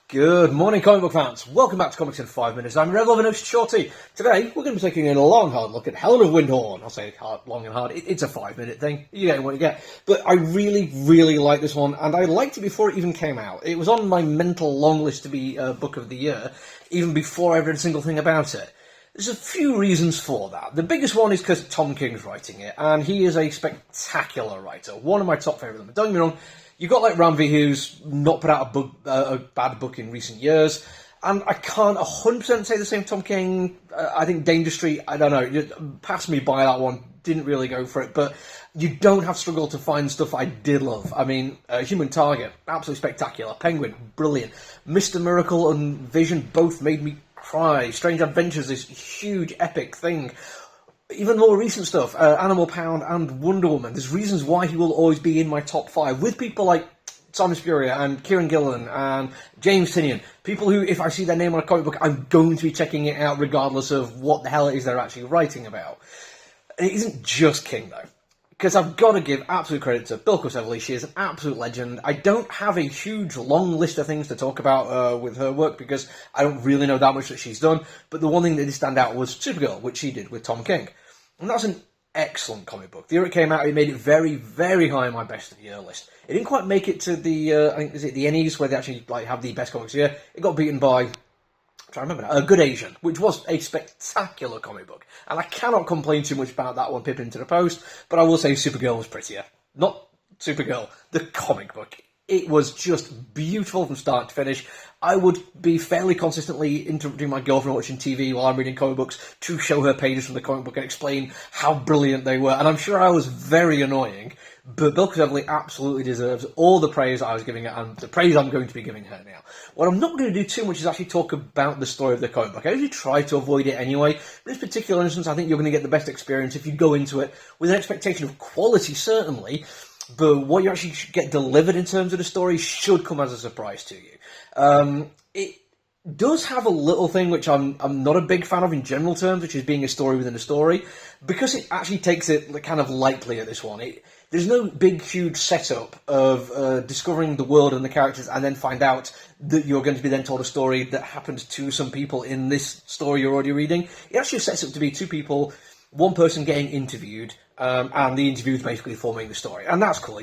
Good morning, comic book fans. Welcome back to Comics in 5 Minutes. I'm regular host Shorty. Today, we're going to be taking a long, hard look at Helen of Wyndhorn. I'll say hard, long and hard. It's a 5-minute thing. You get what you get. But I really, really like this one, and I liked it before it even came out. It was on my mental long list to be Book of the Year, even before I read a single thing about it. There's a few reasons for that. The biggest one is because Tom King's writing it, and he is a spectacular writer. One of my top favourites. Don't get me wrong, you've got like Ramvi, who's not put out a bad book in recent years, and I can't 100% say the same Tom King. I think Danger Street, I don't know, just passed me by that one, didn't really go for it, but you don't have to struggle to find stuff I did love. I mean, Human Target, absolutely spectacular. Penguin, brilliant. Mr. Miracle and Vision both made me cry. Strange Adventures, this huge epic thing. Even more recent stuff, Animal Pound and Wonder Woman. There's reasons why he will always be in my top 5, with people like Simon Spurrier and Kieran Gillen and James Tynion. People who, if I see their name on a comic book, I'm going to be checking it out regardless of what the hell it is they're actually writing about. And it isn't just King, though. Because I've got to give absolute credit to Bilquis Evely. She is an absolute legend. I don't have a huge, long list of things to talk about with her work because I don't really know that much that she's done. But the one thing that did stand out was Supergirl, which she did with Tom King. And that's an excellent comic book. The year it came out, it made it very, very high on my best of the year list. It didn't quite make it to the, I think, is it the Ennies, where they actually have the best comics of the year. It got beaten by, I'm trying to remember now, A Good Asian, which was a spectacular comic book. And I cannot complain too much about that one, pip into the post, but I will say Supergirl was prettier. Not Supergirl, the comic book. It was just beautiful from start to finish. I would be fairly consistently interrupting my girlfriend watching TV while I'm reading comic books to show her pages from the comic book and explain how brilliant they were. And I'm sure I was very annoying, but Bilquis Evely absolutely deserves all the praise I was giving her and the praise I'm going to be giving her now. What I'm not going to do too much is actually talk about the story of the comic book. I usually try to avoid it anyway. In this particular instance, I think you're going to get the best experience if you go into it with an expectation of quality, certainly, but what you actually get delivered in terms of the story should come as a surprise to you. It does have a little thing which I'm not a big fan of in general terms, which is being a story within a story, because it actually takes it kind of lightly at this one. There's no big, huge setup of discovering the world and the characters and then find out that you're going to be then told a story that happened to some people in this story you're already reading. It actually sets up to be two people, one person getting interviewed, and the interview is basically forming the story. And that's cool.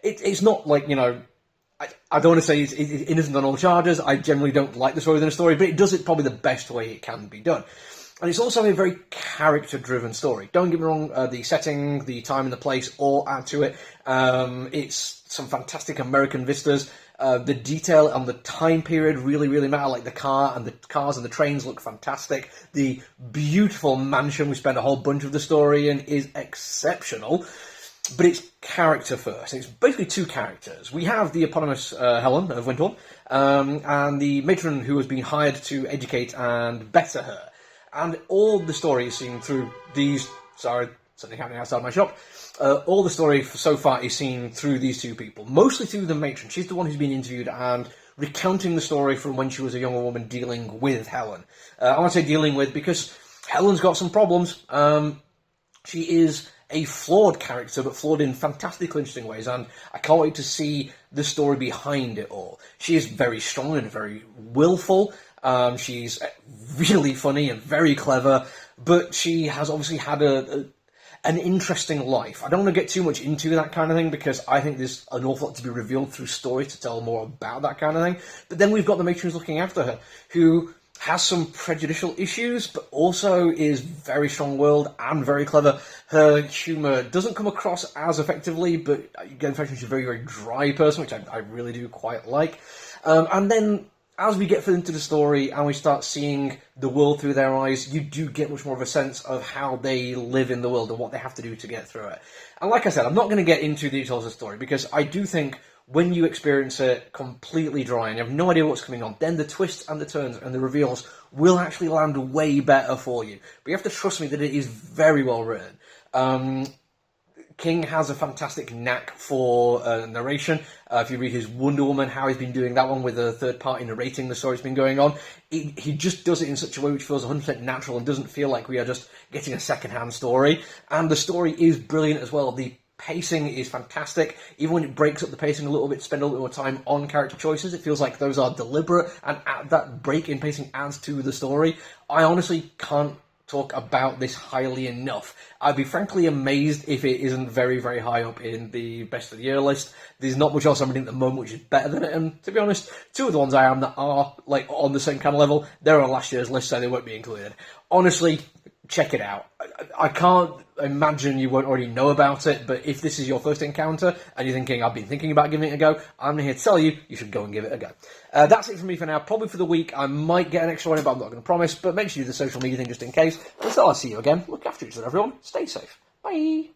It's not like, I don't want to say it's innocent on all charges. I generally don't like the story within a story, but it does it probably the best way it can be done. And it's also a very character-driven story. Don't get me wrong, the setting, the time and the place all add to it. It's some fantastic American vistas. The detail and the time period really, really matter. Like the cars and the trains look fantastic. The beautiful mansion we spend a whole bunch of the story in is exceptional. But it's character first. It's basically two characters. We have the eponymous Helen of Wyndhorn, and the matron who has been hired to educate and better her. And all the story is seen through these... Sorry, something happening outside my shop. All the story so far is seen through these two people. Mostly through the matron. She's the one who's been interviewed and recounting the story from when she was a younger woman dealing with Helen. I want to say dealing with because Helen's got some problems. She is a flawed character, but flawed in fantastically interesting ways, and I can't wait to see the story behind it all. She is very strong and very willful. She's really funny and very clever, but she has obviously had an interesting life. I don't want to get too much into that kind of thing because I think there's an awful lot to be revealed through story to tell more about that kind of thing. But then we've got the matron who's looking after her, who has some prejudicial issues, but also is very strong-willed and very clever. Her humour doesn't come across as effectively, but you get the impression she's a very, very dry person, which I really do quite like. And then, as we get further into the story and we start seeing the world through their eyes, you do get much more of a sense of how they live in the world and what they have to do to get through it. And like I said, I'm not going to get into the details of the story, because I do think when you experience it completely dry and you have no idea what's coming on, then the twists and the turns and the reveals will actually land way better for you. But you have to trust me that it is very well written. King has a fantastic knack for narration. If you read his Wonder Woman, how he's been doing that one with a third party narrating the story that's been going on, he just does it in such a way which feels 100% natural and doesn't feel like we are just getting a second-hand story. And the story is brilliant as well. The Pacing is fantastic. Even when it breaks up the pacing a little bit, spend a little more time on character choices, it feels like those are deliberate, and that break in pacing adds to the story. I honestly can't talk about this highly enough. I'd be frankly amazed if it isn't very, very high up in the best of the year list. There's not much else I'm reading at the moment which is better than it, and to be honest, two of the ones I am that are like on the same kind of level, they're on last year's list, so they won't be included. Honestly, check it out. I can't imagine you won't already know about it, but if this is your first encounter and you're thinking, I've been thinking about giving it a go, I'm here to tell you, you should go and give it a go. That's it from me for now. Probably for the week. I might get an extra one in, but I'm not going to promise. But make sure you do the social media thing just in case. Until I see you again, look after each other, everyone. Stay safe. Bye.